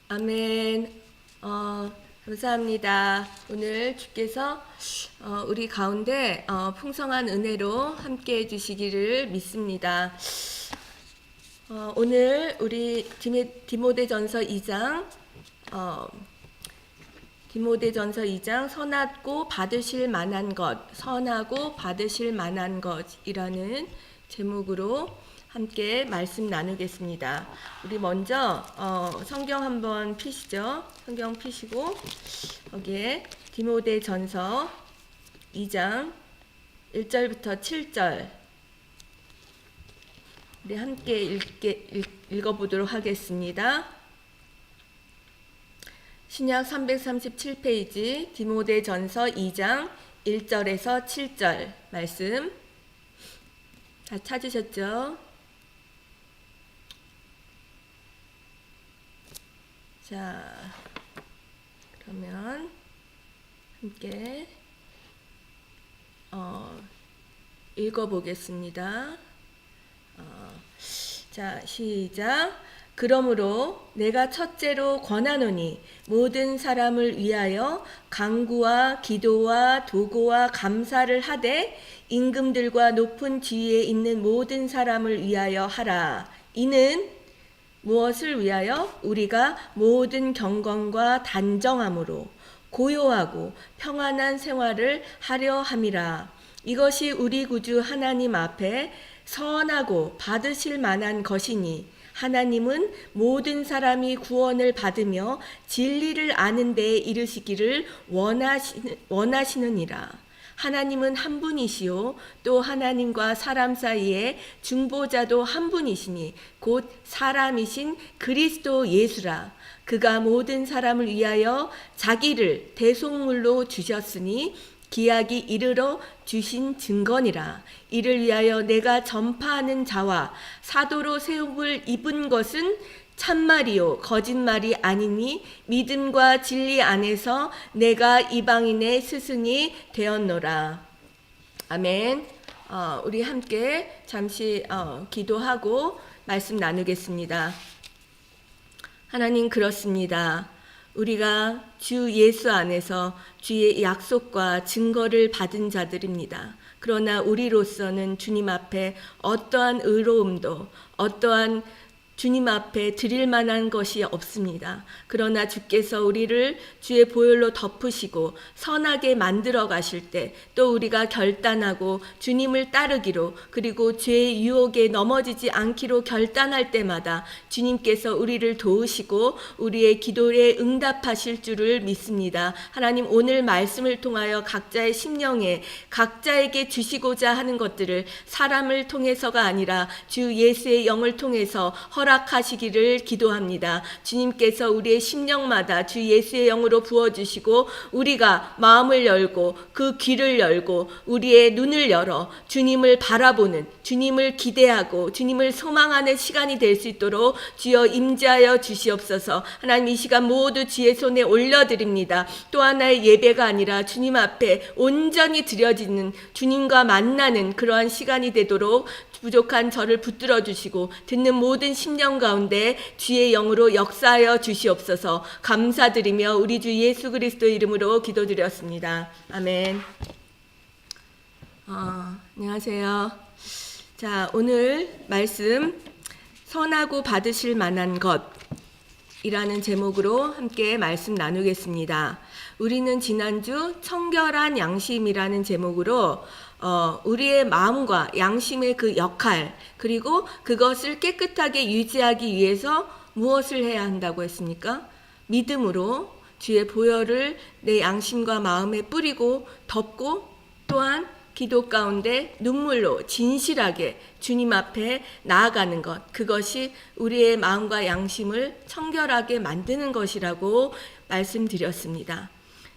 아멘. 감사합니다. 오늘 주께서 우리 가운데 풍성한 은혜로 함께 해주시기를 믿습니다. 오늘 우리 디모데전서 2장 디모데전서 2장 선하고 받으실 만한 것, 선하고 받으실 만한 것이라는 제목으로 함께 말씀 나누겠습니다. 우리 먼저 성경 한번 피시죠. 성경 피시고 거기에 디모데전서 2장 1절부터 7절 우리 함께 읽어보도록 하겠습니다. 신약 337페이지 디모데전서 2장 1절에서 7절 말씀 다 찾으셨죠? 자, 그러면 함께 읽어보겠습니다. 자, 시작. 그러므로 내가 첫째로 권하노니 모든 사람을 위하여 간구와 기도와 도고와 감사를 하되 임금들과 높은 지위에 있는 모든 사람을 위하여 하라. 이는 무엇을 위하여? 우리가 모든 경건과 단정함으로 고요하고 평안한 생활을 하려 함이라. 이것이 우리 구주 하나님 앞에 선하고 받으실 만한 것이니 하나님은 모든 사람이 구원을 받으며 진리를 아는 데에 이르시기를 원하시느니라. 하나님은 한 분이시요 또 하나님과 사람 사이에 중보자도 한 분이시니 곧 사람이신 그리스도 예수라. 그가 모든 사람을 위하여 자기를 대속물로 주셨으니 기약이 이르러 주신 증거니라. 이를 위하여 내가 전파하는 자와 사도로 세움을 입은 것은 참말이요 거짓말이 아니니 믿음과 진리 안에서 내가 이방인의 스승이 되었노라. 아멘. 우리 함께 잠시 기도하고 말씀 나누겠습니다. 하나님, 그렇습니다. 우리가 주 예수 안에서 주의 약속과 증거를 받은 자들입니다. 그러나 우리로서는 주님 앞에 어떠한 의로움도 어떠한 주님 앞에 드릴 만한 것이 없습니다. 그러나 주께서 우리를 주의 보혈로 덮으시고 선하게 만들어 가실 때 또 우리가 결단하고 주님을 따르기로 그리고 죄의 유혹에 넘어지지 않기로 결단할 때마다 주님께서 우리를 도우시고 우리의 기도에 응답하실 줄을 믿습니다. 하나님, 오늘 말씀을 통하여 각자의 심령에 각자에게 주시고자 하는 것들을 사람을 통해서가 아니라 주 예수의 영을 통해서 허락하시기를 기도합니다. 주님께서 우리의 심령마다 주 예수의 영으로 부어주시고 우리가 마음을 열고 그 귀를 열고 우리의 눈을 열어 주님을 바라보는, 주님을 기대하고 주님을 소망하는 시간이 될 수 있도록 주여 임재하여 주시옵소서. 하나님, 이 시간 모두 주의 손에 올려드립니다. 또 하나의 예배가 아니라 주님 앞에 온전히 드려지는, 주님과 만나는 그러한 시간이 되도록 부족한 저를 붙들어 주시고 듣는 모든 심령 가운데 주의 영으로 역사하여 주시옵소서. 감사드리며 우리 주 예수 그리스도 이름으로 기도드렸습니다. 아멘. 안녕하세요. 자, 오늘 말씀 선하고 받으실 만한 것이라는 제목으로 함께 말씀 나누겠습니다. 우리는 지난주 청결한 양심이라는 제목으로 우리의 마음과 양심의 그 역할, 그리고 그것을 깨끗하게 유지하기 위해서 무엇을 해야 한다고 했습니까? 믿음으로 주의 보혈을 내 양심과 마음에 뿌리고 덮고, 또한 기도 가운데 눈물로 진실하게 주님 앞에 나아가는 것, 그것이 우리의 마음과 양심을 청결하게 만드는 것이라고 말씀드렸습니다.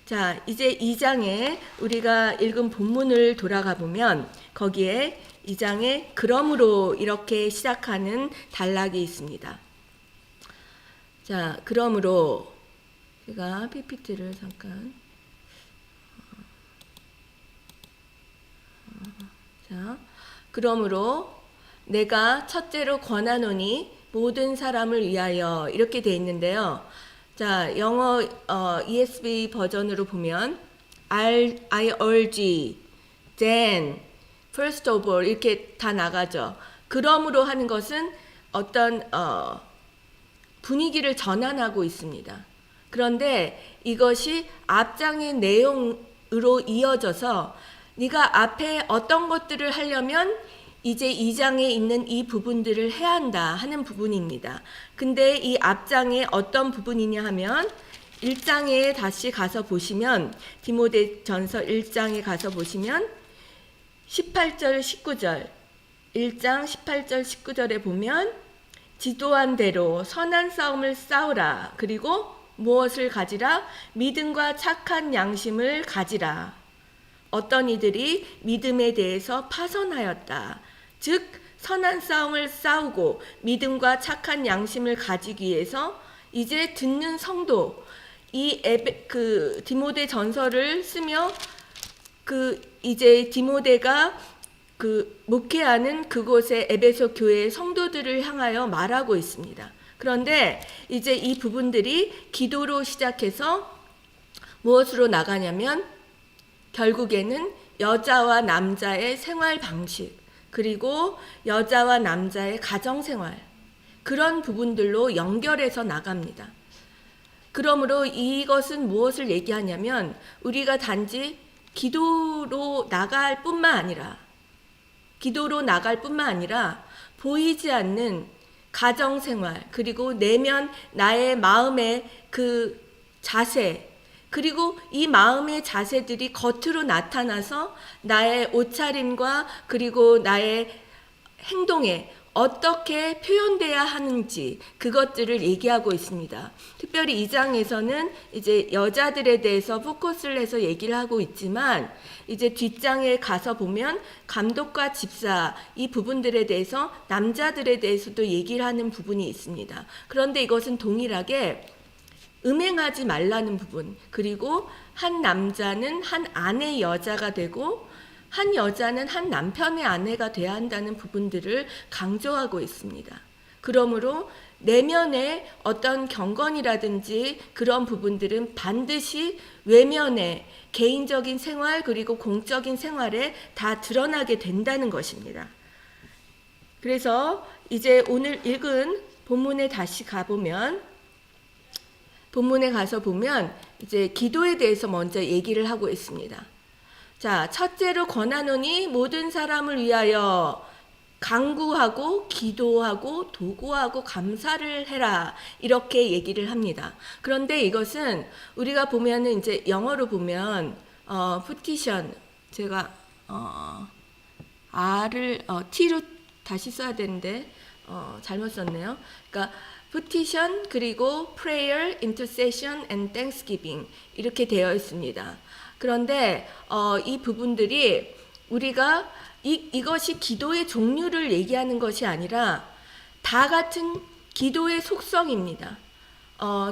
자, 이제 2장에 우리가 읽은 본문을 돌아가 보면 거기에 2장에 그러므로 이렇게 시작하는 단락이 있습니다. 자, 그러므로 제가 PPT를 잠깐 자, 그러므로 내가 첫째로 권하노니 모든 사람을 위하여 이렇게 돼 있는데요. 자, 영어 ESV 버전으로 보면 I urge, then, first of all 이렇게 다 나가죠. 그러므로 하는 것은 어떤 분위기를 전환하고 있습니다. 그런데 이것이 앞장의 내용으로 이어져서 네가 앞에 어떤 것들을 하려면 이제 2장에 있는 이 부분들을 해야 한다 하는 부분입니다. 근데 이 앞장에 어떤 부분이냐 하면 1장에 다시 가서 보시면 디모데전서 1장에 가서 보시면 18절 19절 1장 18절 19절에 보면 지도한 대로 선한 싸움을 싸우라. 그리고 무엇을 가지라? 믿음과 착한 양심을 가지라. 어떤 이들이 믿음에 대해서 파선하였다. 즉 선한 싸움을 싸우고 믿음과 착한 양심을 가지기 위해서 이제 듣는 성도 디모데 전서를 쓰며 이제 디모데가 목회하는 그곳의 에베소 교회의 성도들을 향하여 말하고 있습니다. 그런데 이제 이 부분들이 기도로 시작해서 무엇으로 나가냐면 결국에는 여자와 남자의 생활 방식, 그리고 여자와 남자의 가정 생활, 그런 부분들로 연결해서 나갑니다. 그러므로 이것은 무엇을 얘기하냐면 우리가 단지 기도로 나갈 뿐만 아니라 보이지 않는 가정 생활, 그리고 내면 나의 마음의 그 자세, 그리고 이 마음의 자세들이 겉으로 나타나서 나의 옷차림과 그리고 나의 행동에 어떻게 표현돼야 하는지 그것들을 얘기하고 있습니다. 특별히 2장에서는 이제 여자들에 대해서 포커스를 해서 얘기를 하고 있지만 이제 뒷장에 가서 보면 감독과 집사 이 부분들에 대해서 남자들에 대해서도 얘기를 하는 부분이 있습니다. 그런데 이것은 동일하게 음행하지 말라는 부분, 그리고 한 남자는 한 아내의 여자가 되고 한 여자는 한 남편의 아내가 돼야 한다는 부분들을 강조하고 있습니다. 그러므로 내면의 어떤 경건이라든지 그런 부분들은 반드시 외면의 개인적인 생활 그리고 공적인 생활에 다 드러나게 된다는 것입니다. 그래서 이제 오늘 읽은 본문에 다시 가보면 본문에 가서 보면 이제 기도에 대해서 먼저 얘기를 하고 있습니다. 자, 첫째로 권하노니 모든 사람을 위하여 간구하고 기도하고 도구하고 감사를 해라, 이렇게 얘기를 합니다. 그런데 이것은 우리가 보면은 이제 영어로 보면 petition, 제가 R을 T로 다시 써야 되는데 잘못 썼네요. 그러니까 petition 그리고 prayer, intercession and thanksgiving 이렇게 되어 있습니다. 그런데 이 부분들이 우리가 이것이 기도의 종류를 얘기하는 것이 아니라 다 같은 기도의 속성입니다.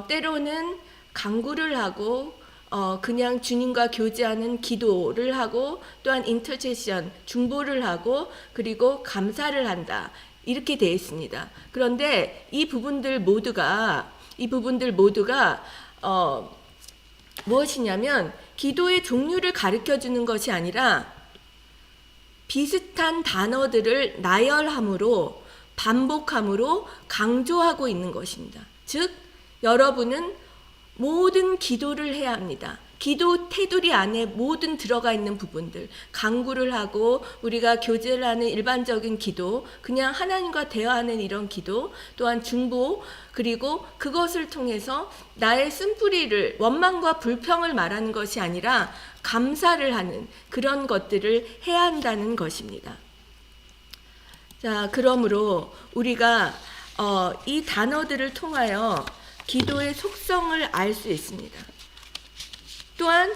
때로는 간구를 하고 그냥 주님과 교제하는 기도를 하고 또한 intercession, 중보를 하고 그리고 감사를 한다. 이렇게 되어 있습니다. 그런데 이 부분들 모두가 무엇이냐면 기도의 종류를 가르쳐 주는 것이 아니라 비슷한 단어들을 나열함으로 반복함으로 강조하고 있는 것입니다. 즉 여러분은 모든 기도를 해야 합니다. 기도 테두리 안에 모든 들어가 있는 부분들, 간구를 하고 우리가 교제를 하는 일반적인 기도, 그냥 하나님과 대화하는 이런 기도, 또한 중보, 그리고 그것을 통해서 나의 쓴뿌리를, 원망과 불평을 말하는 것이 아니라 감사를 하는 그런 것들을 해야 한다는 것입니다. 자, 그러므로 우리가 이 단어들을 통하여 기도의 속성을 알 수 있습니다. 또한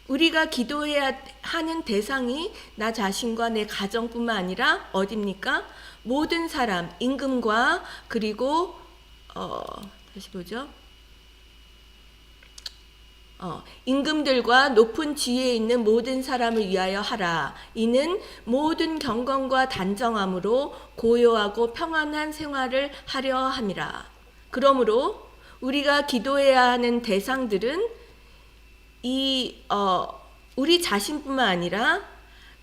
우리가 기도해야 하는 대상이 나 자신과 내 가정뿐만 아니라 어디입니까? 모든 사람, 임금과 그리고 다시 보죠. 임금들과 높은 지위에 있는 모든 사람을 위하여 하라. 이는 모든 경건과 단정함으로 고요하고 평안한 생활을 하려 함이라. 그러므로 우리가 기도해야 하는 대상들은 우리 자신뿐만 아니라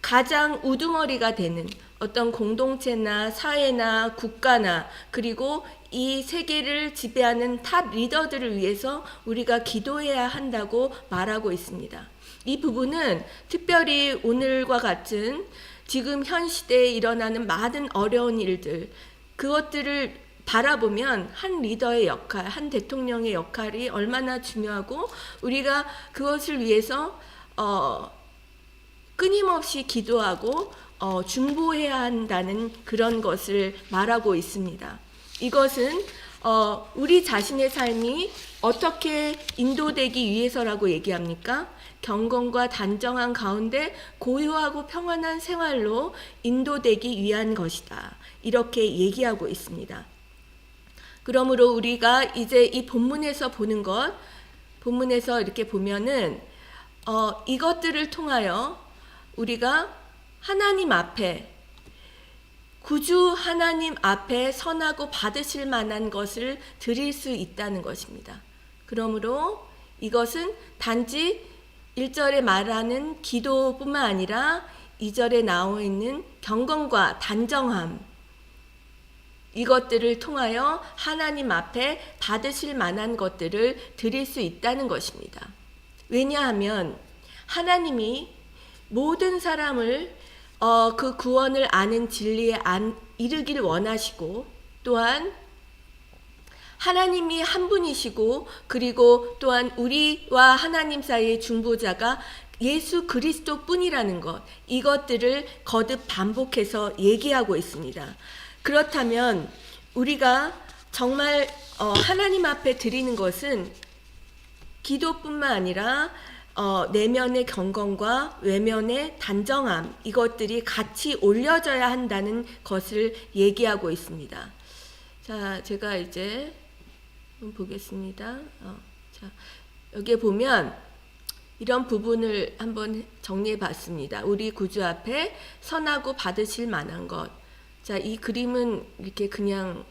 가장 우두머리가 되는 어떤 공동체나 사회나 국가나 그리고 이 세계를 지배하는 탑 리더들을 위해서 우리가 기도해야 한다고 말하고 있습니다. 이 부분은 특별히 오늘과 같은 지금 현 시대에 일어나는 많은 어려운 일들, 그것들을 바라보면 한 리더의 역할, 한 대통령의 역할이 얼마나 중요하고 우리가 그것을 위해서 끊임없이 기도하고 중보해야 한다는 그런 것을 말하고 있습니다. 이것은 우리 자신의 삶이 어떻게 인도되기 위해서라고 얘기합니까? 경건과 단정한 가운데 고요하고 평안한 생활로 인도되기 위한 것이다. 이렇게 얘기하고 있습니다. 그러므로 우리가 이제 이 본문에서 보는 것, 본문에서 이렇게 보면은 이것들을 통하여 우리가 하나님 앞에, 구주 하나님 앞에 선하고 받으실 만한 것을 드릴 수 있다는 것입니다. 그러므로 이것은 단지 1절에 말하는 기도뿐만 아니라 2절에 나와 있는 경건과 단정함, 이것들을 통하여 하나님 앞에 받으실 만한 것들을 드릴 수 있다는 것입니다. 왜냐하면 하나님이 모든 사람을 그 구원을 아는 진리에 이르길 원하시고, 또한 하나님이 한 분이시고, 그리고 또한 우리와 하나님 사이의 중보자가 예수 그리스도 뿐이라는 것, 이것들을 거듭 반복해서 얘기하고 있습니다. 그렇다면 우리가 정말 하나님 앞에 드리는 것은 기도뿐만 아니라 내면의 경건과 외면의 단정함, 이것들이 같이 올려져야 한다는 것을 얘기하고 있습니다. 자, 제가 이제 한번 보겠습니다. 자, 여기에 보면 이런 부분을 한번 정리해 봤습니다. 우리 구주 앞에 선하고 받으실 만한 것. 자, 이 그림은 이렇게 그냥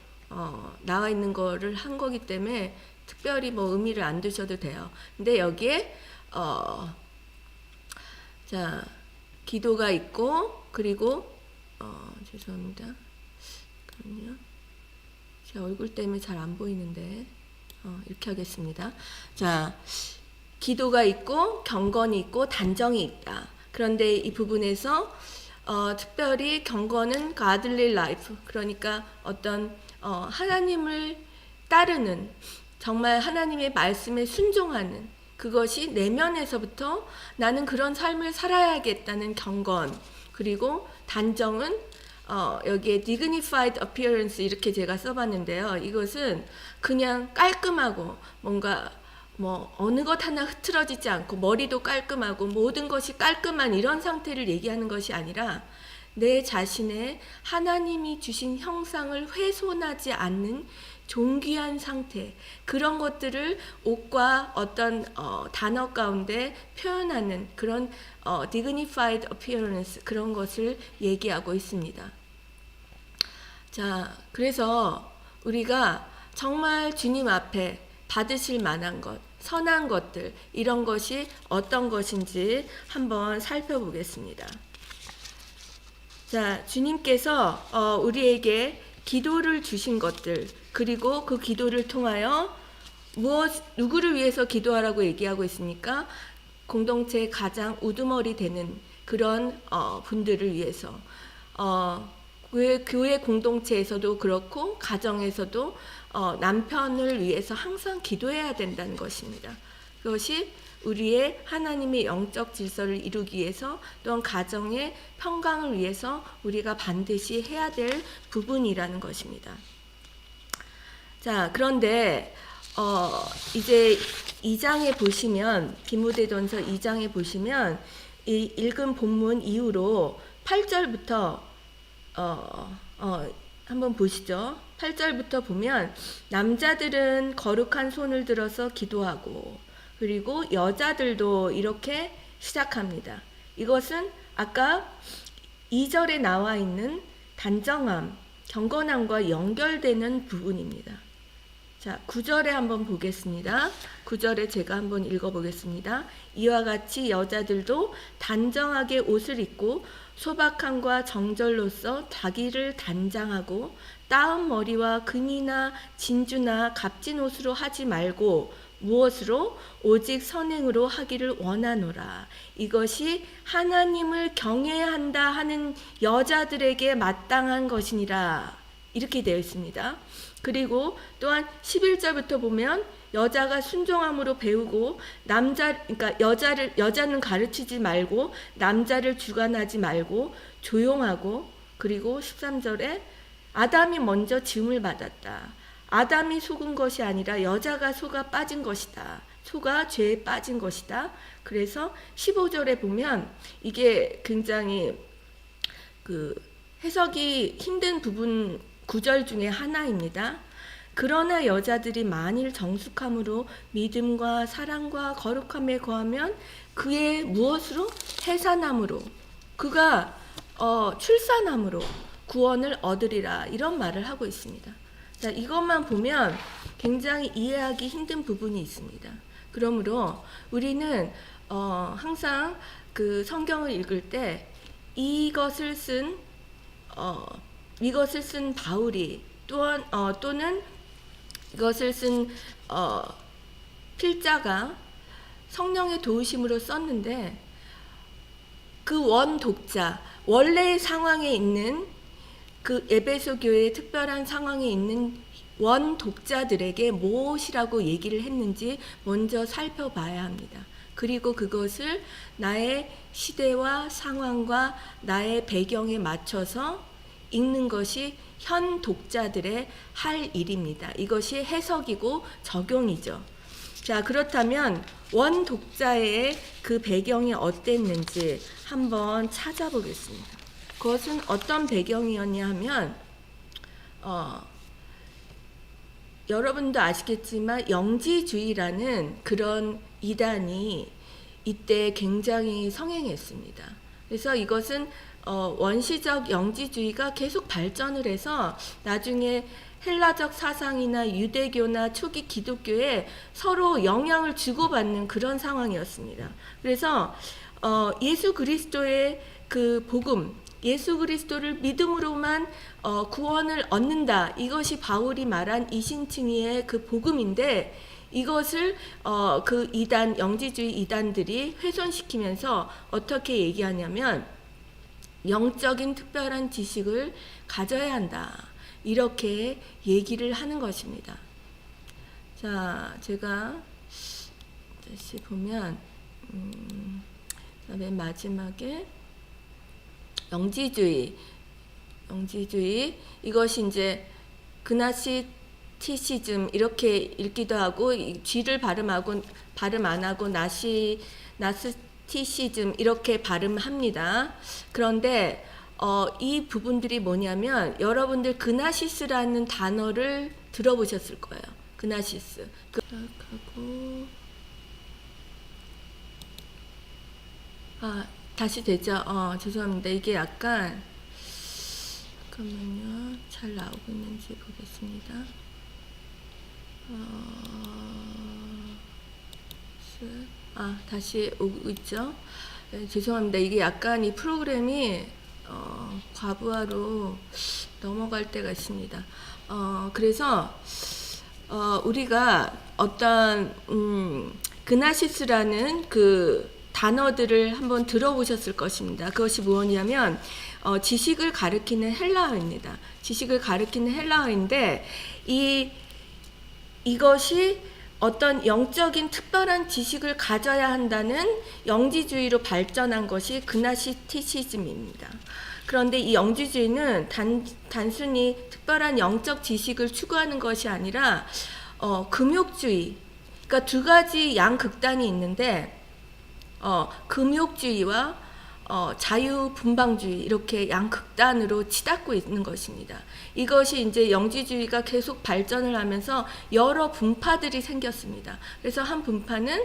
나와 있는 거를 한 거기 때문에 특별히 뭐 의미를 안 두셔도 돼요. 근데 여기에 자, 기도가 있고, 그리고 죄송합니다. 그럼요. 제 얼굴 때문에 잘 안 보이는데 이렇게 하겠습니다. 자, 기도가 있고 경건이 있고 단정이 있다. 그런데 이 부분에서 특별히 경건은 godly life, 그러니까 어떤 하나님을 따르는, 정말 하나님의 말씀에 순종하는, 그것이 내면에서부터 나는 그런 삶을 살아야겠다는 경건, 그리고 단정은 여기에 dignified appearance 이렇게 제가 써봤는데요. 이것은 그냥 깔끔하고 뭔가 뭐 어느 것 하나 흐트러지지 않고 머리도 깔끔하고 모든 것이 깔끔한 이런 상태를 얘기하는 것이 아니라 내 자신의 하나님이 주신 형상을 훼손하지 않는 존귀한 상태, 그런 것들을 옷과 어떤 단어 가운데 표현하는 그런 dignified appearance, 그런 것을 얘기하고 있습니다. 자, 그래서 우리가 정말 주님 앞에 받으실 만한 것, 선한 것들, 이런 것이 어떤 것인지 한번 살펴보겠습니다. 자, 주님께서 우리에게 기도를 주신 것들, 그리고 그 기도를 통하여 누구를 위해서 기도하라고 얘기하고 있습니까? 공동체의 가장 우두머리 되는 그런 분들을 위해서, 교회 공동체에서도 그렇고 가정에서도 남편을 위해서 항상 기도해야 된다는 것입니다. 그것이 우리의 하나님의 영적 질서를 이루기 위해서, 또한 가정의 평강을 위해서 우리가 반드시 해야 될 부분이라는 것입니다. 자, 그런데 이제 2장에 보시면, 디모데전서 2장에 보시면 이 읽은 본문 이후로 8절부터 한번 보시죠. 8절부터 보면 남자들은 거룩한 손을 들어서 기도하고, 그리고 여자들도 이렇게 시작합니다. 이것은 아까 2절에 나와 있는 단정함, 경건함과 연결되는 부분입니다. 자, 9절에 한번 보겠습니다. 9절에 제가 한번 읽어보겠습니다. 이와 같이 여자들도 단정하게 옷을 입고 소박함과 정절로서 자기를 단장하고 따은 머리와 금이나 진주나 값진 옷으로 하지 말고 무엇으로? 오직 선행으로 하기를 원하노라. 이것이 하나님을 경외한다 하는 여자들에게 마땅한 것이니라. 이렇게 되어 있습니다. 그리고 또한 11절부터 보면 여자가 순종함으로 배우고 그러니까 여자는 가르치지 말고 남자를 주관하지 말고 조용하고, 그리고 13절에 아담이 먼저 지음을 받았다. 아담이 속은 것이 아니라 여자가 속아 빠진 것이다. 속아 죄에 빠진 것이다. 그래서 15절에 보면 이게 굉장히 해석이 힘든 부분 9절 중에 하나입니다. 그러나 여자들이 만일 정숙함으로 믿음과 사랑과 거룩함에 거하면 그의 무엇으로? 해산함으로, 그가 출산함으로 구원을 얻으리라. 이런 말을 하고 있습니다. 자, 이것만 보면 굉장히 이해하기 힘든 부분이 있습니다. 그러므로 우리는 항상 그 성경을 읽을 때 이것을 쓴 바울이 또는 이것을 쓴 필자가 성령의 도우심으로 썼는데, 그 원독자, 원래의 상황에 있는 그 에베소 교회의 특별한 상황에 있는 원독자들에게 무엇이라고 얘기를 했는지 먼저 살펴봐야 합니다. 그리고 그것을 나의 시대와 상황과 나의 배경에 맞춰서 읽는 것이 현 독자들의 할 일입니다. 이것이 해석이고 적용이죠. 자, 그렇다면 원 독자의 그 배경이 어땠는지 한번 찾아보겠습니다. 그것은 어떤 배경이었냐 하면 여러분도 아시겠지만 영지주의라는 그런 이단이 이때 굉장히 성행했습니다. 그래서 이것은 원시적 영지주의가 계속 발전을 해서 나중에 헬라적 사상이나 유대교나 초기 기독교에 서로 영향을 주고받는 그런 상황이었습니다. 그래서 예수 그리스도의 그 복음, 예수 그리스도를 믿음으로만 구원을 얻는다. 이것이 바울이 말한 이신칭의의 그 복음인데, 이것을 그 이단, 영지주의 이단들이 훼손시키면서 어떻게 얘기하냐면 영적인 특별한 지식을 가져야 한다. 이렇게 얘기를 하는 것입니다. 자, 제가 다시 보면 맨 마지막에 영지주의 이것이 이제 그나시티시즘 이렇게 읽기도 하고, G를 발음 안 하고 나스티시즘 이렇게 발음합니다. 그런데 이 부분들이 뭐냐면 여러분들 그나시스라는 단어를 들어보셨을 거예요. 그나시스. 다시 되죠? 죄송합니다. 이게 약간 잠깐만요. 잘 나오고 있는지 보겠습니다. 다시 오고 있죠? 네, 죄송합니다. 이게 약간 이 프로그램이 과부하로 넘어갈 때가 있습니다. 그래서 우리가 어떤 그나시스라는 그 단어들을 한번 들어보셨을 것입니다. 그것이 무엇이냐면 지식을 가리키는 헬라어입니다. 지식을 가리키는 헬라어인데 이것이 어떤 영적인 특별한 지식을 가져야 한다는 영지주의로 발전한 것이 그나시티시즘입니다. 그런데 이 영지주의는 단순히 특별한 영적 지식을 추구하는 것이 아니라 금욕주의, 그러니까 두 가지 양극단이 있는데 금욕주의와 자유분방주의 이렇게 양극단으로 치닫고 있는 것입니다. 이것이 이제 영지주의가 계속 발전을 하면서 여러 분파들이 생겼습니다. 그래서 한 분파는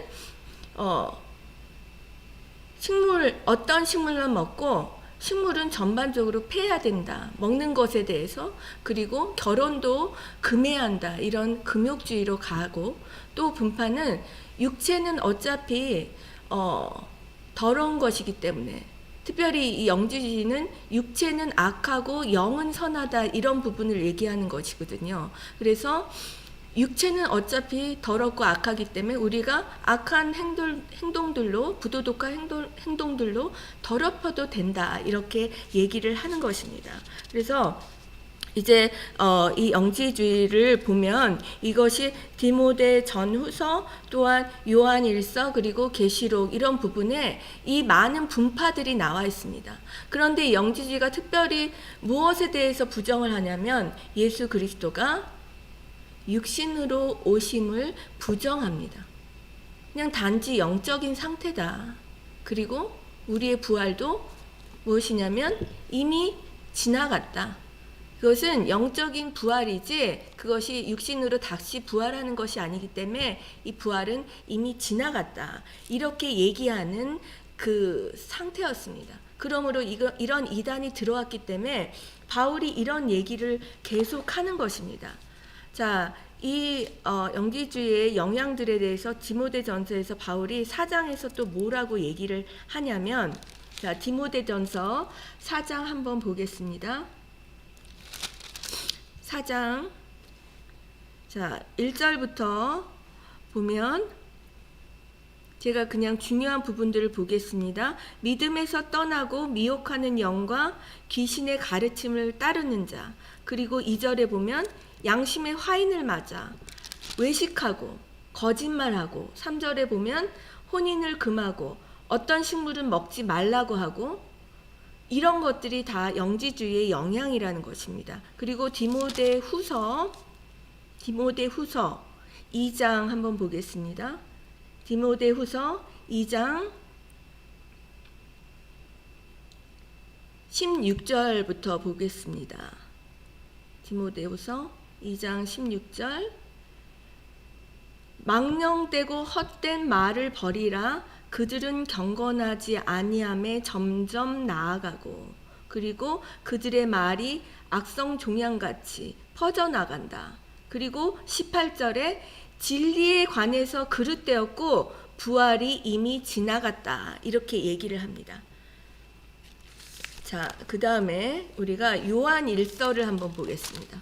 어떤 식물만 먹고 식물은 전반적으로 패야 된다. 먹는 것에 대해서. 그리고 결혼도 금해야 한다. 이런 금욕주의로 가고, 또 분파는 육체는 어차피 더러운 것이기 때문에, 특별히 이 영지주의는 육체는 악하고 영은 선하다, 이런 부분을 얘기하는 것이거든요. 그래서 육체는 어차피 더럽고 악하기 때문에 우리가 악한 행동들로, 부도덕한 행동들로 더럽혀도 된다, 이렇게 얘기를 하는 것입니다. 그래서 이제 이 영지주의를 보면 이것이 디모데 전후서, 또한 요한일서, 그리고 계시록, 이런 부분에 이 많은 분파들이 나와 있습니다. 그런데 이 영지주의가 특별히 무엇에 대해서 부정을 하냐면 예수 그리스도가 육신으로 오심을 부정합니다. 그냥 단지 영적인 상태다. 그리고 우리의 부활도 무엇이냐면 이미 지나갔다. 그것은 영적인 부활이지 그것이 육신으로 다시 부활하는 것이 아니기 때문에 이 부활은 이미 지나갔다. 이렇게 얘기하는 그 상태였습니다. 그러므로 이런 이단이 들어왔기 때문에 바울이 이런 얘기를 계속하는 것입니다. 자, 이 영지주의의 영향들에 대해서 디모데전서에서 바울이 4장에서 또 뭐라고 얘기를 하냐면, 자, 디모데전서 4장 한번 보겠습니다. 4장, 자, 1절부터 보면 제가 그냥 중요한 부분들을 보겠습니다. 믿음에서 떠나고 미혹하는 영과 귀신의 가르침을 따르는 자, 그리고 2절에 보면 양심의 화인을 맞아 외식하고 거짓말하고, 3절에 보면 혼인을 금하고 어떤 식물은 먹지 말라고 하고, 이런 것들이 다 영지주의의 영향이라는 것입니다. 그리고 디모데후서 2장 한번 보겠습니다. 디모데후서 2장 16절부터 보겠습니다. 디모데후서 2장 16절, 망령되고 헛된 말을 버리라. 그들은 경건하지 아니함에 점점 나아가고, 그리고 그들의 말이 악성 종양같이 퍼져나간다. 그리고 18절에 진리에 관해서 그릇되었고 부활이 이미 지나갔다, 이렇게 얘기를 합니다. 자, 그 다음에 우리가 요한일서를 한번 보겠습니다.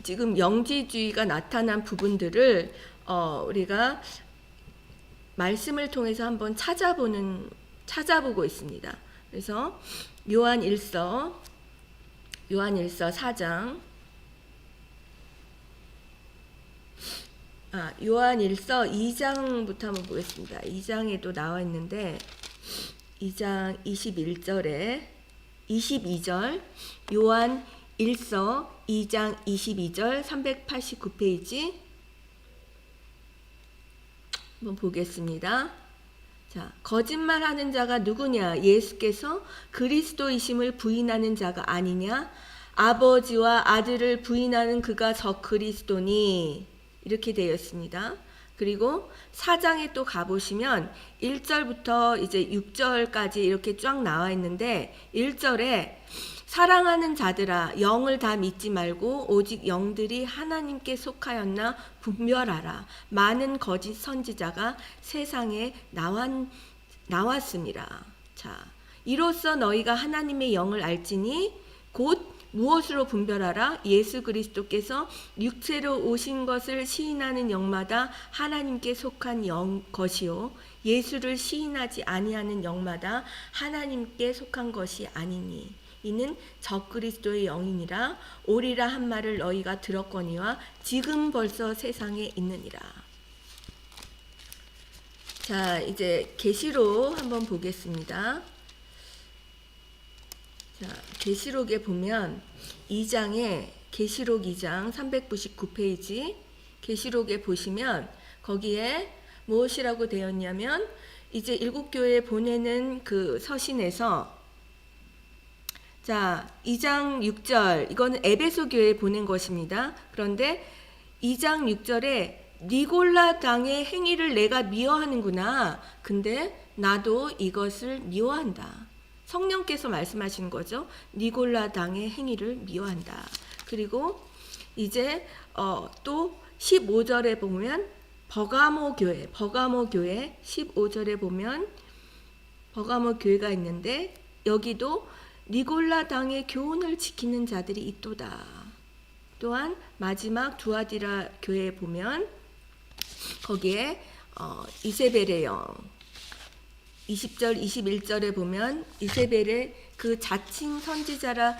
지금 영지주의가 나타난 부분들을 우리가 말씀을 통해서 한번 찾아보고 있습니다. 그래서 요한일서 4장, 요한일서 2장부터 한번 보겠습니다. 2장에도 나와 있는데 2장 22절, 요한일서 2장 22절, 389페이지 한번 보겠습니다. 자, 거짓말하는 자가 누구냐? 예수께서 그리스도이심을 부인하는 자가 아니냐? 아버지와 아들을 부인하는 그가 저 그리스도니, 이렇게 되었습니다. 그리고 4장에 또 가보시면 1절부터 이제 6절까지 이렇게 쫙 나와 있는데, 1절에 사랑하는 자들아, 영을 다 믿지 말고 오직 영들이 하나님께 속하였나 분별하라. 많은 거짓 선지자가 세상에 나왔습니다. 자, 이로써 너희가 하나님의 영을 알지니 곧 무엇으로 분별하라? 예수 그리스도께서 육체로 오신 것을 시인하는 영마다 하나님께 속한 것이요, 예수를 시인하지 아니하는 영마다 하나님께 속한 것이 아니니, 이는 적그리스도의 영이니라. 오리라 한 말을 너희가 들었거니와 지금 벌써 세상에 있느니라. 자, 이제 계시록 한번 보겠습니다. 자, 계시록에 보면 2장에 계시록 2장 399페이지 계시록에 보시면 거기에 무엇이라고 되었냐면, 이제 7교회에 보내는 그 서신에서, 자, 2장 6절, 이거는 에베소 교회에 보낸 것입니다. 그런데 2장 6절에 니골라 당의 행위를 내가 미워하는구나. 근데 나도 이것을 미워한다. 성령께서 말씀하신 거죠. 니골라 당의 행위를 미워한다. 그리고 이제 또 15절에 보면 버가모 교회 15절에 보면 버가모 교회가 있는데 여기도 니골라 당의 교훈을 지키는 자들이 있도다. 또한 마지막 두아디라 교회에 보면 거기에 이세벨의 영 20절 21절에 보면 이세벨의 그 자칭 선지자라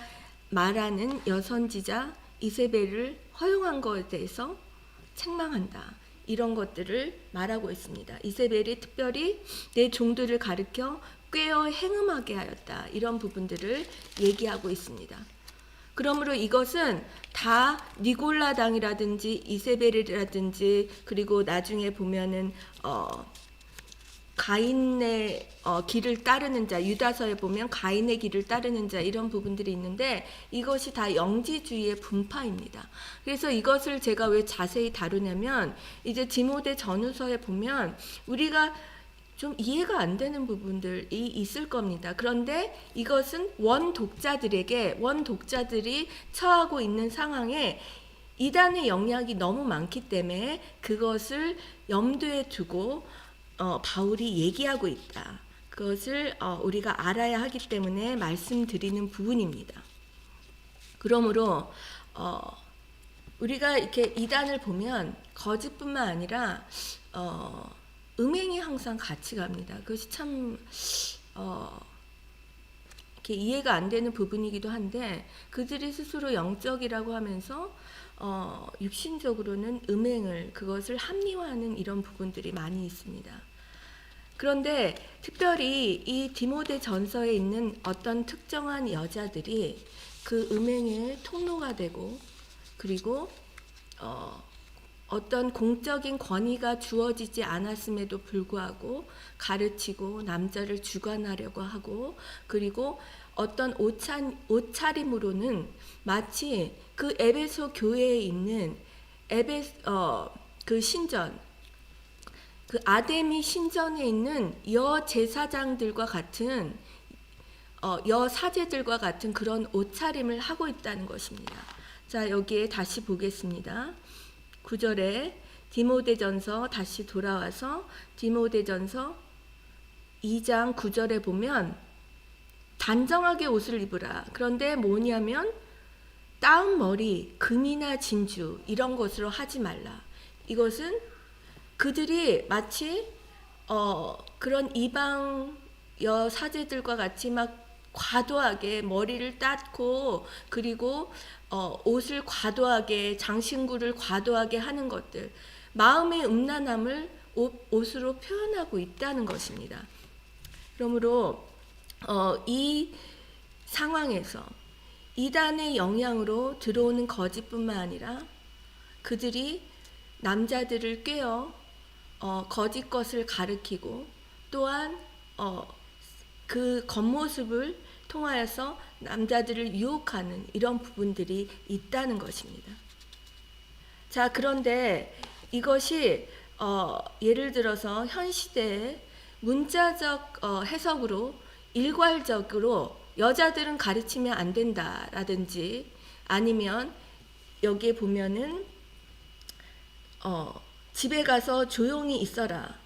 말하는 여선지자 이세벨을 허용한 것에 대해서 책망한다. 이런 것들을 말하고 있습니다. 이세벨이 특별히 내 종들을 가르쳐 꾀어 행음하게 하였다. 이런 부분들을 얘기하고 있습니다. 그러므로 이것은 다 니골라 당이라든지 이세벨이라든지 그리고 나중에 보면은 가인의 길을 따르는 자, 유다서에 보면 가인의 길을 따르는 자 이런 부분들이 있는데 이것이 다 영지주의의 분파입니다. 그래서 이것을 제가 왜 자세히 다루냐면 이제 디모데 전후서에 보면 우리가 좀 이해가 안 되는 부분들이 있을 겁니다. 그런데 이것은 원독자들이 처하고 있는 상황에 이단의 영향이 너무 많기 때문에 그것을 염두에 두고 바울이 얘기하고 있다. 그것을 우리가 알아야 하기 때문에 말씀드리는 부분입니다. 그러므로 우리가 이렇게 이단을 보면 거짓뿐만 아니라 음행이 항상 같이 갑니다. 그것이 참 이렇게 이해가 안 되는 부분이기도 한데 그들이 스스로 영적이라고 하면서 육신적으로는 음행을 그것을 합리화하는 이런 부분들이 많이 있습니다. 그런데 특별히 이 디모데 전서에 있는 어떤 특정한 여자들이 그 음행의 통로가 되고 그리고 어떤 공적인 권위가 주어지지 않았음에도 불구하고 가르치고 남자를 주관하려고 하고 그리고 어떤 옷차림으로는 마치 그 에베소 교회에 있는 그 신전 그 아데미 신전에 있는 여제사장들과 같은 여사제들과 같은 그런 옷차림을 하고 있다는 것입니다. 자, 여기에 다시 보겠습니다. 9절에 디모데전서 다시 돌아와서 디모데전서 2장 9절에 보면 단정하게 옷을 입으라. 그런데 뭐냐면 따은 머리, 금이나 진주 이런 것으로 하지 말라. 이것은 그들이 마치 그런 이방 여사제들과 같이 막 과도하게 머리를 땄고 그리고 옷을 과도하게 장신구를 과도하게 하는 것들 마음의 음란함을 옷으로 표현하고 있다는 것입니다. 그러므로 이 상황에서 이단의 영향으로 들어오는 거짓뿐만 아니라 그들이 남자들을 꿰어 거짓 것을 가르치고 또한 그 겉모습을 통하여서 남자들을 유혹하는 이런 부분들이 있다는 것입니다. 자, 그런데 이것이 예를 들어서 현 시대의 문자적 해석으로 일괄적으로 여자들은 가르치면 안 된다라든지 아니면 여기에 보면은 집에 가서 조용히 있어라.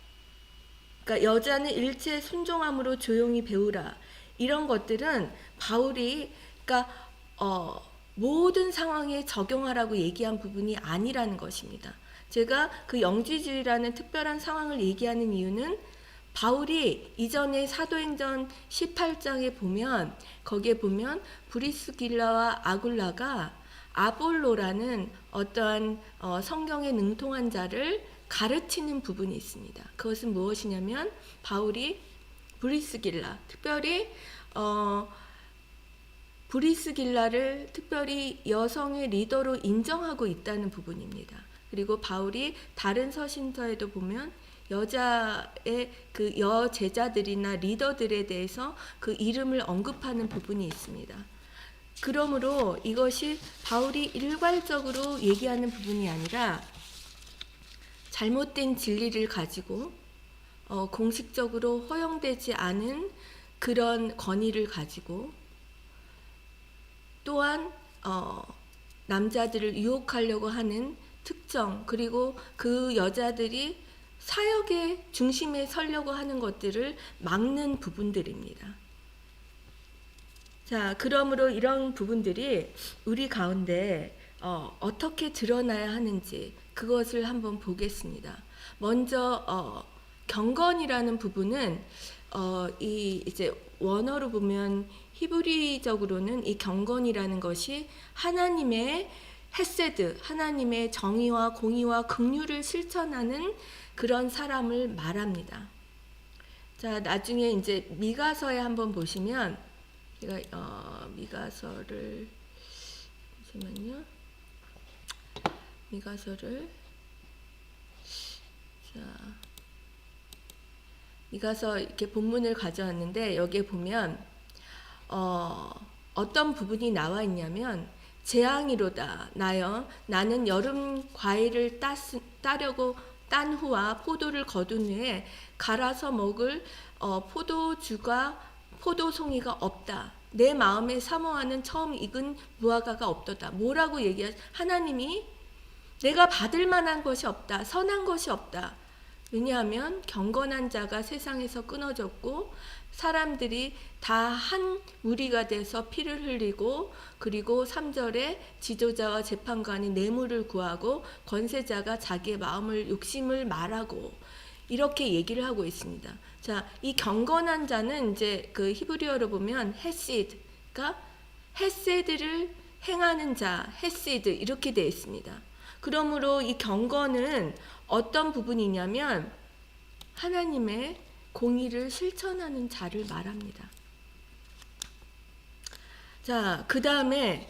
그러니까 여자는 일체 순종함으로 조용히 배우라. 이런 것들은 바울이 그러니까 모든 상황에 적용하라고 얘기한 부분이 아니라는 것입니다. 제가 그 영지주의라는 특별한 상황을 얘기하는 이유는 바울이 이전에 사도행전 18장에 보면 거기에 보면 브리스길라와 아굴라가 아볼로라는 어떠한 성경에 능통한 자를 가르치는 부분이 있습니다. 그것은 무엇이냐면 바울이 브리스길라, 특별히 브리스길라를 특별히 여성의 리더로 인정하고 있다는 부분입니다. 그리고 바울이 다른 서신서에도 보면 여자의 그 여제자들이나 리더들에 대해서 그 이름을 언급하는 부분이 있습니다. 그러므로 이것이 바울이 일괄적으로 얘기하는 부분이 아니라 잘못된 진리를 가지고 공식적으로 허용되지 않은 그런 권위를 가지고 또한 남자들을 유혹하려고 하는 특정, 그리고 그 여자들이 사역의 중심에 서려고 하는 것들을 막는 부분들입니다. 자, 그러므로 이런 부분들이 우리 가운데 어떻게 드러나야 하는지 그것을 한번 보겠습니다. 먼저 경건이라는 부분은 이 이제 원어로 보면 히브리적으로는 이 경건이라는 것이 하나님의 헤세드, 하나님의 정의와 공의와 긍휼을 실천하는 그런 사람을 말합니다. 자, 나중에 이제 미가서에 한번 보시면 제가 미가서를 잠시만요. 미가서를 자 미가서 이렇게 본문을 가져왔는데 여기에 보면 어떤 부분이 나와 있냐면 재앙이로다 나여 나는 여름 과일을 따려고 딴 후와 포도를 거둔 후에 갈아서 먹을 포도주가 포도송이가 없다. 내 마음에 사모하는 처음 익은 무화과가 없도다. 뭐라고 하나님이 내가 받을 만한 것이 없다. 선한 것이 없다. 왜냐하면 경건한 자가 세상에서 끊어졌고 사람들이 다 한 무리가 돼서 피를 흘리고 그리고 3절에 지도자와 재판관이 뇌물을 구하고 권세자가 자기의 마음을 욕심을 말하고 이렇게 얘기를 하고 있습니다. 자, 이 경건한 자는 이제 그 히브리어로 보면 헤시드가 헤세드를 행하는 자, 헤시드 이렇게 되어 있습니다. 그러므로 이 경건은 어떤 부분이냐면 하나님의 공의를 실천하는 자를 말합니다. 자, 그 다음에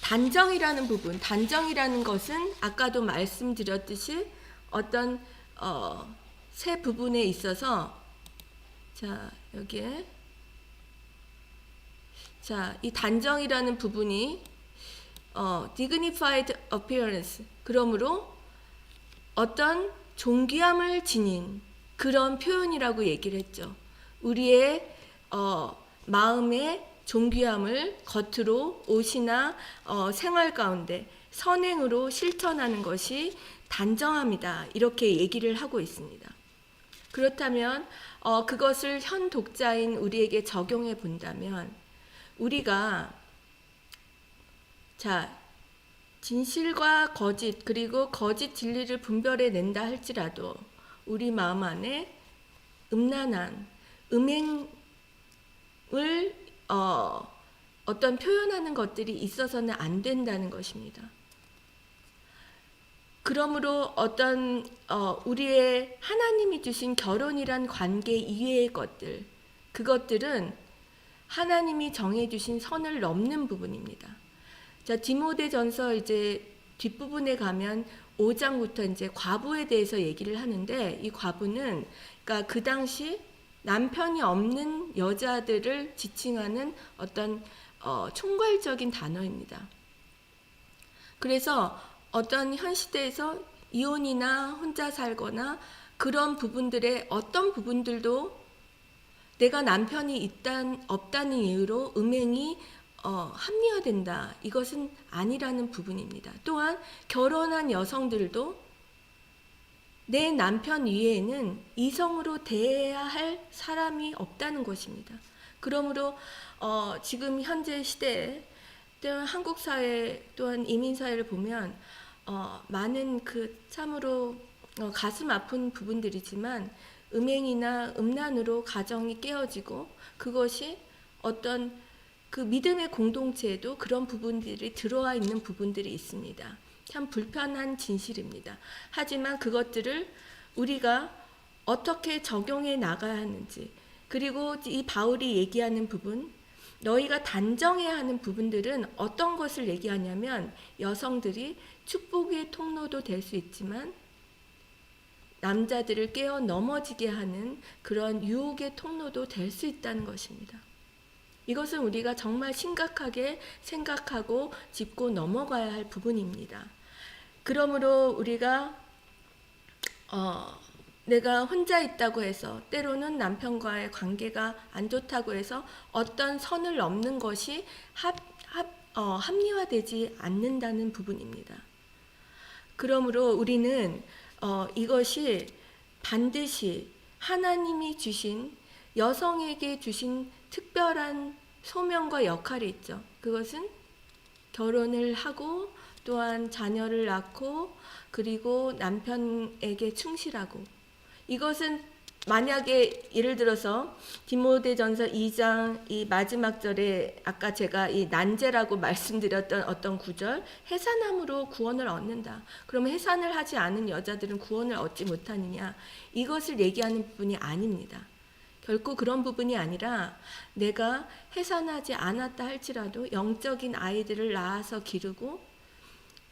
단정이라는 부분, 단정이라는 것은 아까도 말씀드렸듯이 어떤 세 부분에 있어서 자, 여기에 자, 이 단정이라는 부분이 dignified appearance, 그러므로 어떤 존귀함을 지닌 그런 표현이라고 얘기를 했죠. 우리의 마음의 존귀함을 겉으로 옷이나 생활 가운데 선행으로 실천하는 것이 단정함이다. 이렇게 얘기를 하고 있습니다. 그렇다면 그것을 현 독자인 우리에게 적용해 본다면 우리가 자, 진실과 거짓 그리고 거짓 진리를 분별해 낸다 할지라도 우리 마음 안에 음란한 음행을 어떤 표현하는 것들이 있어서는 안 된다는 것입니다. 그러므로 어떤 우리의 하나님이 주신 결혼이란 관계 이외의 것들, 그것들은 하나님이 정해주신 선을 넘는 부분입니다. 자, 디모데전서 이제 뒷부분에 가면 5장부터 이제 과부에 대해서 얘기를 하는데 이 과부는 그러니까 그 당시 남편이 없는 여자들을 지칭하는 어떤 총괄적인 단어입니다. 그래서 어떤 현 시대에서 이혼이나 혼자 살거나 그런 부분들의 어떤 부분들도 내가 남편이 없다는 이유로 음행이 합리화된다. 이것은 아니라는 부분입니다. 또한 결혼한 여성들도 내 남편 위에는 이성으로 대해야 할 사람이 없다는 것입니다. 그러므로 지금 현재 시대에 또한 한국 사회 또한 이민 사회를 보면 많은 그 참으로 가슴 아픈 부분들이지만 음행이나 음란으로 가정이 깨어지고 그것이 어떤 그 믿음의 공동체에도 그런 부분들이 들어와 있는 부분들이 있습니다. 참 불편한 진실입니다. 하지만 그것들을 우리가 어떻게 적용해 나가야 하는지, 그리고 이 바울이 얘기하는 부분, 너희가 단정해야 하는 부분들은 어떤 것을 얘기하냐면 여성들이 축복의 통로도 될 수 있지만 남자들을 깨어 넘어지게 하는 그런 유혹의 통로도 될 수 있다는 것입니다. 이것은 우리가 정말 심각하게 생각하고 짚고 넘어가야 할 부분입니다. 그러므로 우리가 내가 혼자 있다고 해서 때로는 남편과의 관계가 안 좋다고 해서 어떤 선을 넘는 것이 합리화되지 않는다는 부분입니다. 그러므로 우리는 이것이 반드시 하나님이 주신 여성에게 주신 특별한 소명과 역할이 있죠. 그것은 결혼을 하고 또한 자녀를 낳고 그리고 남편에게 충실하고, 이것은 만약에 예를 들어서 디모데전서 2장 이 마지막 절에 아까 제가 이 난제라고 말씀드렸던 어떤 구절, 해산함으로 구원을 얻는다. 그러면 해산을 하지 않은 여자들은 구원을 얻지 못하느냐, 이것을 얘기하는 부분이 아닙니다. 결코 그런 부분이 아니라 내가 해산하지 않았다 할지라도 영적인 아이들을 낳아서 기르고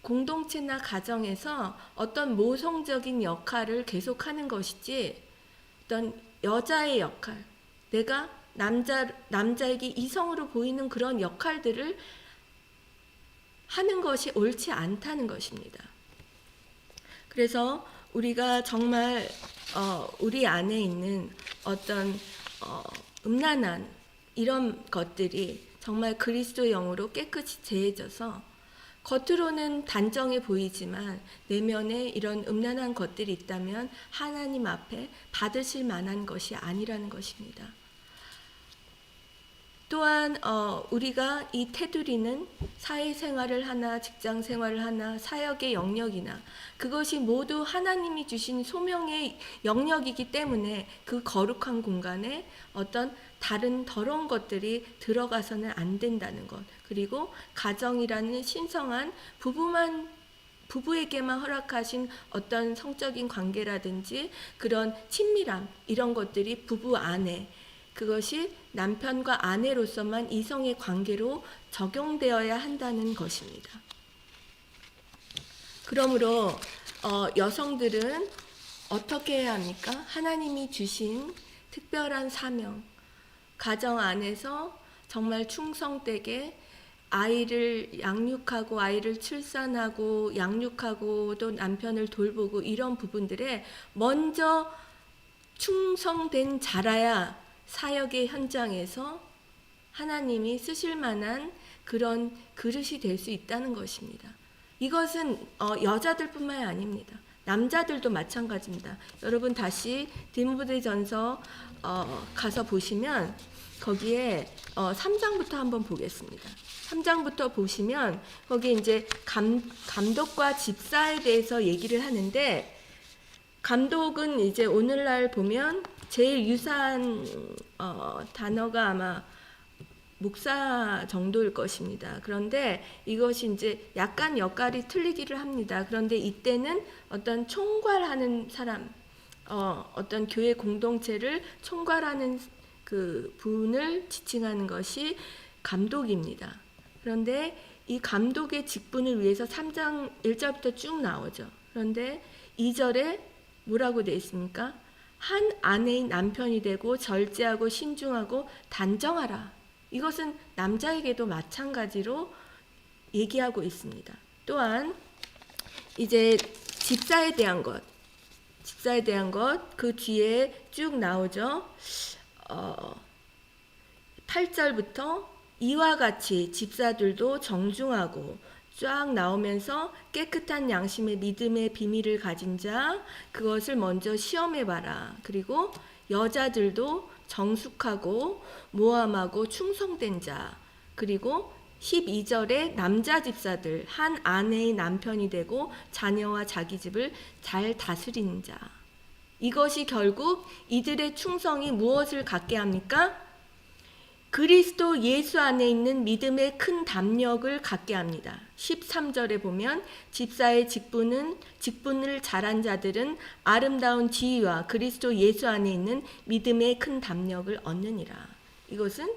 공동체나 가정에서 어떤 모성적인 역할을 계속하는 것이지, 어떤 여자의 역할, 내가 남자에게 이성으로 보이는 그런 역할들을 하는 것이 옳지 않다는 것입니다. 그래서 우리가 정말 우리 안에 있는 어떤 음란한 이런 것들이 정말 그리스도의 영으로 깨끗이 제해져서 겉으로는 단정해 보이지만 내면에 이런 음란한 것들이 있다면 하나님 앞에 받으실 만한 것이 아니라는 것입니다. 또한 우리가 이 테두리는 사회생활을 하나 직장 생활을 하나 사역의 영역이나 그것이 모두 하나님이 주신 소명의 영역이기 때문에 그 거룩한 공간에 어떤 다른 더러운 것들이 들어가서는 안 된다는 것, 그리고 가정이라는 신성한 부부에게만 허락하신 어떤 성적인 관계라든지 그런 친밀함, 이런 것들이 부부 안에, 그것이 남편과 아내로서만 이성의 관계로 적용되어야 한다는 것입니다. 그러므로 여성들은 어떻게 해야 합니까? 하나님이 주신 특별한 사명, 가정 안에서 정말 충성되게 아이를 양육하고 아이를 출산하고 양육하고 또 남편을 돌보고 이런 부분들에 먼저 충성된 자라야 사역의 현장에서 하나님이 쓰실 만한 그런 그릇이 될 수 있다는 것입니다. 이것은 여자들뿐만이 아닙니다. 남자들도 마찬가지입니다. 여러분 다시 디모데전서 가서 보시면 거기에 3장부터 한번 보겠습니다. 3장부터 보시면 거기 이제 감독과 집사에 대해서 얘기를 하는데, 감독은 이제 오늘날 보면 제일 유사한 단어가 아마 목사 정도일 것입니다. 그런데 이것이 이제 약간 역할이 틀리기를 합니다. 그런데 이때는 어떤 총괄하는 사람, 어떤 교회 공동체를 총괄하는 그 분을 지칭하는 것이 감독입니다. 그런데 이 감독의 직분을 위해서 3장 1절부터 쭉 나오죠. 그런데 2절에 뭐라고 되어 있습니까? 한 아내의 남편이 되고 절제하고 신중하고 단정하라. 이것은 남자에게도 마찬가지로 얘기하고 있습니다. 또한 이제 집사에 대한 것 그 뒤에 쭉 나오죠. 8절부터 이와 같이 집사들도 정중하고 쫙 나오면서 깨끗한 양심의 믿음의 비밀을 가진 자, 그것을 먼저 시험해봐라. 그리고 여자들도 정숙하고 모함하고 충성된 자, 그리고 12절에 남자 집사들 한 아내의 남편이 되고 자녀와 자기 집을 잘 다스리는 자. 이것이 결국 이들의 충성이 무엇을 갖게 합니까? 그리스도 예수 안에 있는 믿음의 큰 담력을 갖게 합니다. 13절에 보면 집사의 직분을 잘한 자들은 아름다운 지위와 그리스도 예수 안에 있는 믿음의 큰 담력을 얻느니라. 이것은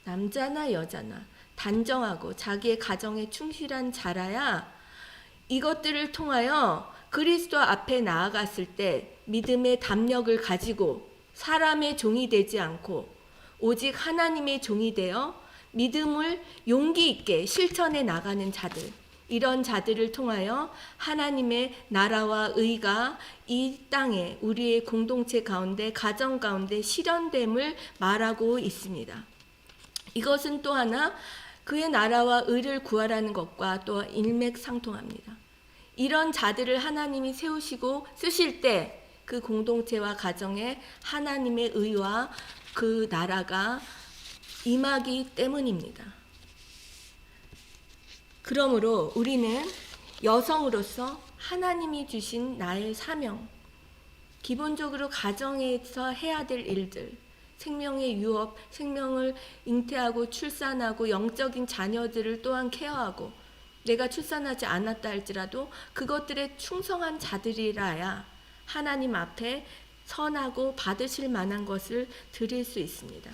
남자나 여자나 단정하고 자기의 가정에 충실한 자라야 이것들을 통하여 그리스도 앞에 나아갔을 때 믿음의 담력을 가지고 사람의 종이 되지 않고 오직 하나님의 종이 되어 믿음을 용기 있게 실천해 나가는 자들, 이런 자들을 통하여 하나님의 나라와 의가 이 땅에 우리의 공동체 가운데, 가정 가운데 실현됨을 말하고 있습니다. 이것은 또 하나 그의 나라와 의를 구하라는 것과 또 일맥상통합니다. 이런 자들을 하나님이 세우시고 쓰실 때 그 공동체와 가정에 하나님의 의와 그 나라가 임하기 때문입니다. 그러므로 우리는 여성으로서 하나님이 주신 나의 사명, 기본적으로 가정에서 해야 될 일들, 생명의 유업, 생명을 잉태하고 출산하고 영적인 자녀들을 또한 케어하고, 내가 출산하지 않았다 할지라도 그것들에 충성한 자들이라야 하나님 앞에 선하고 받으실 만한 것을 드릴 수 있습니다.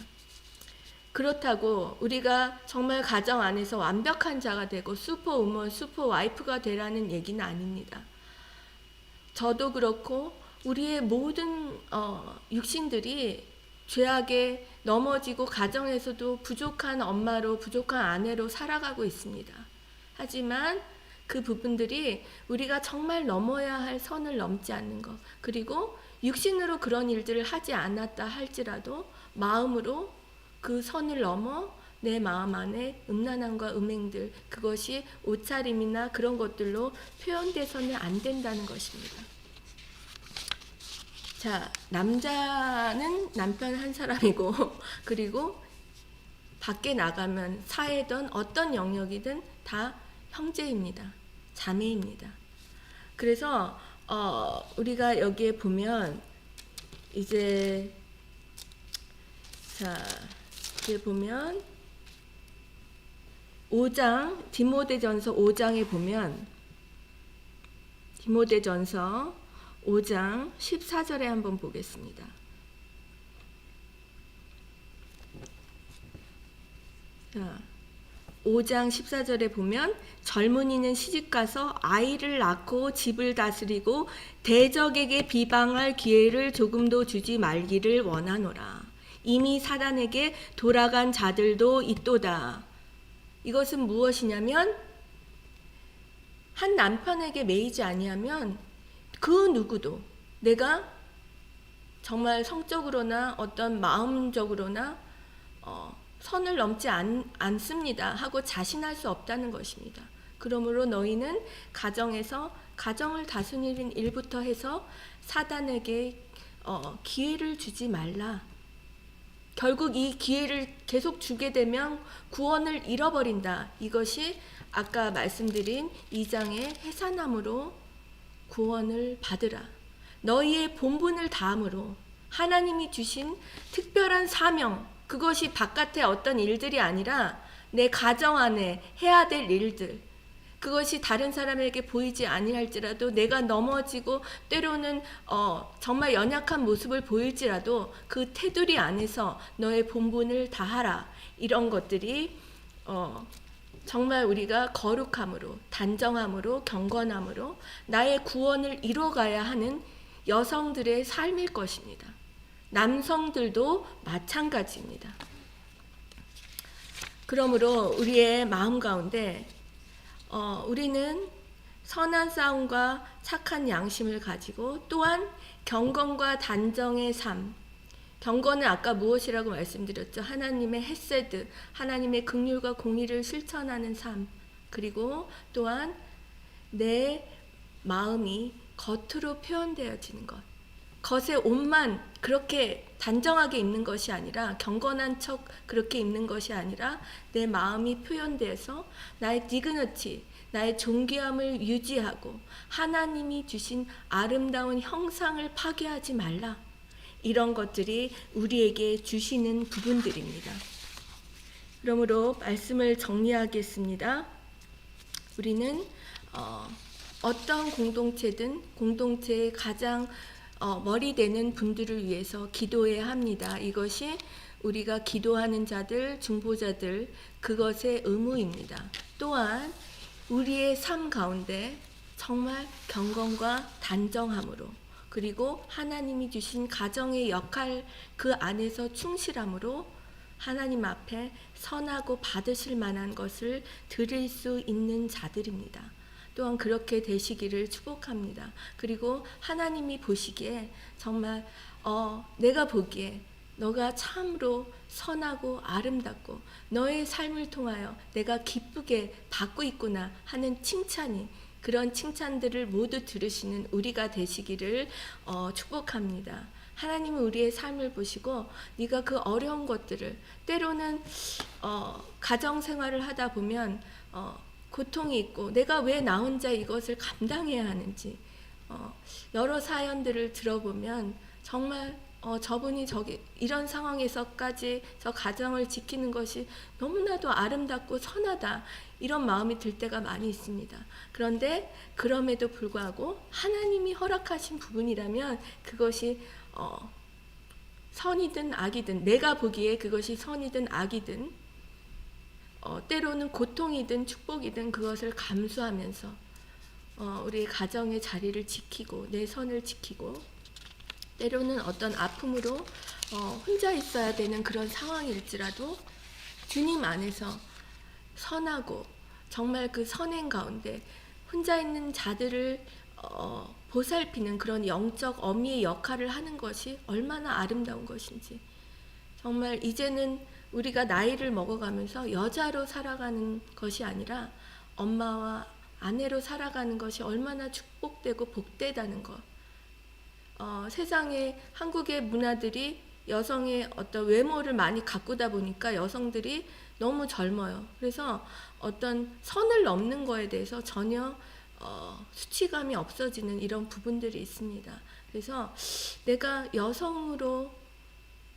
그렇다고 우리가 정말 가정 안에서 완벽한 자가 되고 슈퍼우먼, 슈퍼와이프가 되라는 얘기는 아닙니다. 저도 그렇고 우리의 모든 육신들이 죄악에 넘어지고 가정에서도 부족한 엄마로, 부족한 아내로 살아가고 있습니다. 하지만 그 부분들이 우리가 정말 넘어야 할 선을 넘지 않는 것, 그리고 육신으로 그런 일들을 하지 않았다 할지라도 마음으로 그 선을 넘어 내 마음 안에 음란함과 음행들, 그것이 옷차림이나 그런 것들로 표현돼서는 안 된다는 것입니다. 자, 남자는 남편 한 사람이고 그리고 밖에 나가면 사회든 어떤 영역이든 다 형제입니다. 자매입니다. 그래서 우리가 여기에 보면 이제 이제 보면 5장 디모데전서 5장에 보면 디모데전서 5장 14절에 한번 보겠습니다. 자, 5장 14절에 보면 젊은이는 시집가서 아이를 낳고 집을 다스리고 대적에게 비방할 기회를 조금도 주지 말기를 원하노라. 이미 사단에게 돌아간 자들도 있도다. 이것은 무엇이냐면 한 남편에게 매이지 아니하면 그 누구도 내가 정말 성적으로나 어떤 마음적으로나 선을 넘지 않습니다 하고 자신할 수 없다는 것입니다. 그러므로 너희는 가정에서 가정을 다스리는 일부터 해서 사단에게 기회를 주지 말라. 결국 이 기회를 계속 주게 되면 구원을 잃어버린다. 이것이 아까 말씀드린 2장의 해산함으로 구원을 받으라. 너희의 본분을 다함으로 하나님이 주신 특별한 사명, 그것이 바깥의 어떤 일들이 아니라 내 가정 안에 해야 될 일들, 그것이 다른 사람에게 보이지 아니할지라도 내가 넘어지고 때로는 정말 연약한 모습을 보일지라도 그 테두리 안에서 너의 본분을 다하라. 이런 것들이 정말 우리가 거룩함으로, 단정함으로, 경건함으로 나의 구원을 이뤄가야 하는 여성들의 삶일 것입니다. 남성들도 마찬가지입니다. 그러므로 우리의 마음 가운데 우리는 선한 싸움과 착한 양심을 가지고 또한 경건과 단정의 삶, 경건은 아까 무엇이라고 말씀드렸죠? 하나님의 헤세드, 하나님의 긍휼과 공의를 실천하는 삶, 그리고 또한 내 마음이 겉으로 표현되어지는 것, 겉에 옷만 그렇게 단정하게 입는 것이 아니라, 경건한 척 그렇게 입는 것이 아니라 내 마음이 표현돼서 나의 디그니티, 나의 존귀함을 유지하고 하나님이 주신 아름다운 형상을 파괴하지 말라. 이런 것들이 우리에게 주시는 부분들입니다. 그러므로 말씀을 정리하겠습니다. 우리는 어떤 공동체든 공동체의 가장 머리 되는 분들을 위해서 기도해야 합니다. 이것이 우리가 기도하는 자들, 중보자들, 그것의 의무입니다. 또한 우리의 삶 가운데 정말 경건과 단정함으로, 그리고 하나님이 주신 가정의 역할 그 안에서 충실함으로 하나님 앞에 선하고 받으실 만한 것을 드릴 수 있는 자들입니다. 또한 그렇게 되시기를 축복합니다. 그리고 하나님이 보시기에 정말 내가 보기에 너가 참으로 선하고 아름답고 너의 삶을 통하여 내가 기쁘게 받고 있구나 하는 칭찬이, 그런 칭찬들을 모두 들으시는 우리가 되시기를 축복합니다. 하나님은 우리의 삶을 보시고 네가 그 어려운 것들을, 때로는 가정생활을 하다 보면 고통이 있고 내가 왜 나 혼자 이것을 감당해야 하는지, 여러 사연들을 들어보면 정말 저분이 이런 상황에서까지 저 가정을 지키는 것이 너무나도 아름답고 선하다, 이런 마음이 들 때가 많이 있습니다. 그런데 그럼에도 불구하고 하나님이 허락하신 부분이라면 그것이 선이든 악이든, 내가 보기에 그것이 선이든 악이든, 때로는 고통이든 축복이든 그것을 감수하면서 우리 가정의 자리를 지키고 내 선을 지키고, 때로는 어떤 아픔으로 혼자 있어야 되는 그런 상황일지라도 주님 안에서 선하고 정말 그 선행 가운데 혼자 있는 자들을 보살피는 그런 영적 어미의 역할을 하는 것이 얼마나 아름다운 것인지, 정말 이제는 우리가 나이를 먹어가면서 여자로 살아가는 것이 아니라 엄마와 아내로 살아가는 것이 얼마나 축복되고 복되다는 것. 세상에 한국의 문화들이 여성의 어떤 외모를 많이 가꾸다 보니까 여성들이 너무 젊어요. 그래서 어떤 선을 넘는 거에 대해서 전혀 수치감이 없어지는 이런 부분들이 있습니다. 그래서 내가 여성으로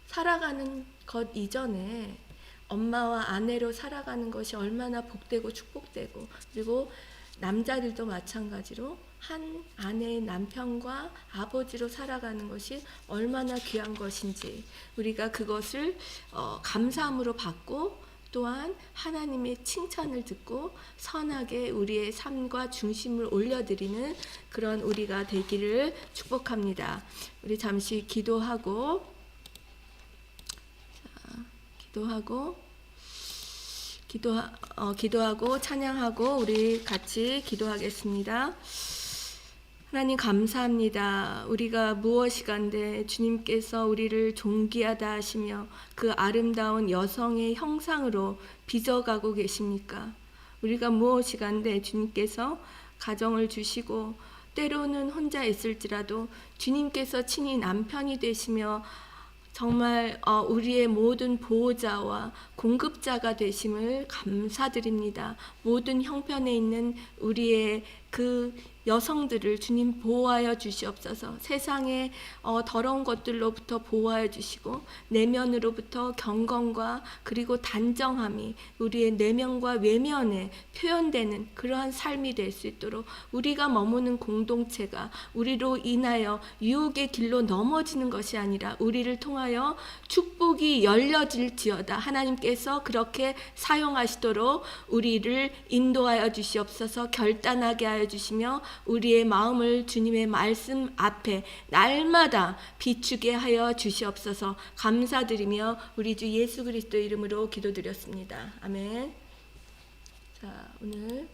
살아가는 것 이전에 엄마와 아내로 살아가는 것이 얼마나 복되고 축복되고, 그리고 남자들도 마찬가지로 한 아내의 남편과 아버지로 살아가는 것이 얼마나 귀한 것인지, 우리가 그것을 감사함으로 받고 또한 하나님의 칭찬을 듣고 선하게 우리의 삶과 중심을 올려드리는 그런 우리가 되기를 축복합니다. 우리 잠시 기도하고 찬양하고 우리 같이 기도하겠습니다. 하나님 감사합니다. 우리가 무엇이간데 주님께서 우리를 존귀하다 하시며 그 아름다운 여성의 형상으로 빚어가고 계십니까? 우리가 무엇이간데 주님께서 가정을 주시고 때로는 혼자 있을지라도 주님께서 친히 남편이 되시며 정말 우리의 모든 보호자와 공급자가 되심을 감사드립니다. 모든 형편에 있는 우리의 그 여성들을 주님 보호하여 주시옵소서. 세상의 더러운 것들로부터 보호하여 주시고 내면으로부터 경건과 그리고 단정함이 우리의 내면과 외면에 표현되는 그러한 삶이 될 수 있도록, 우리가 머무는 공동체가 우리로 인하여 유혹의 길로 넘어지는 것이 아니라 우리를 통하여 축복이 열려질지어다. 하나님께서 그렇게 사용하시도록 우리를 인도하여 주시옵소서. 결단하게 하여 주시며 우리의 마음을 주님의 말씀 앞에 날마다 비추게 하여 주시옵소서. 감사드리며 우리 주 예수 그리스도 이름으로 기도드렸습니다. 아멘. 자, 오늘